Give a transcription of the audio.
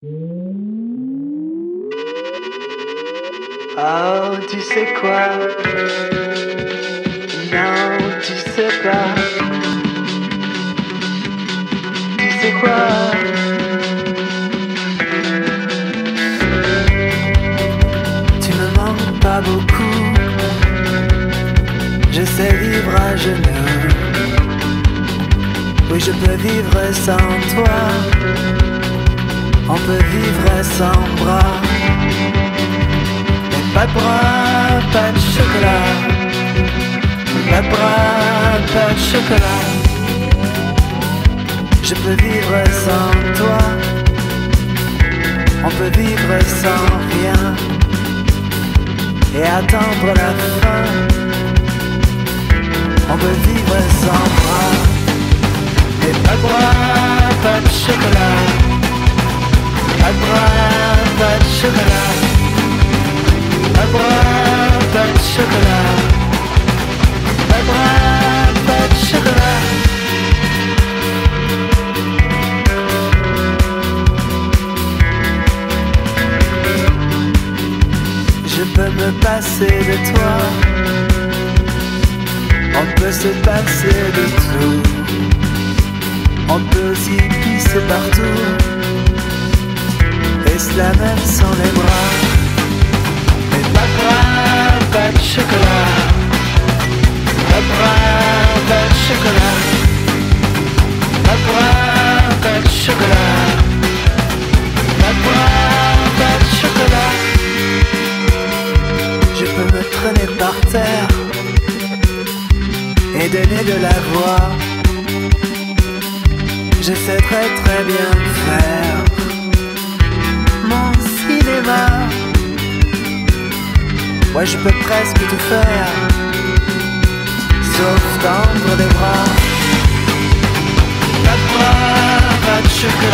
Oh, tu sais quoi? Non, tu sais pas. Tu sais quoi? Tu me manques pas beaucoup. Je sais vivre à genoux. Oui, je peux vivre sans toi. On peut vivre sans bras. Mais pas de bras, pas de chocolat. Pas de bras, pas de chocolat. Je peux vivre sans toi. On peut vivre sans rien et attendre la fin. On peut vivre sans bras. Et pas de bras, pas de chocolat. Pas de bras, pas de chocolat. Pas de bras, pas de chocolat. Pas de bras, pas de chocolat. Je peux me passer de toi. On peut se passer de tout. On peut aussi pisser partout. Et cela même sans les bras. Mais pas de bras, pas de chocolat. Pas de bras, pas de chocolat. Pas de bras, pas de chocolat. Pas de bras, pas de chocolat. Je peux me traîner par terre et donner de la voix. Je sais très très bien faire mon cinéma. Ouais, je peux presque tout faire, sauf tendre des bras. Pas de bras, pas de chocolat.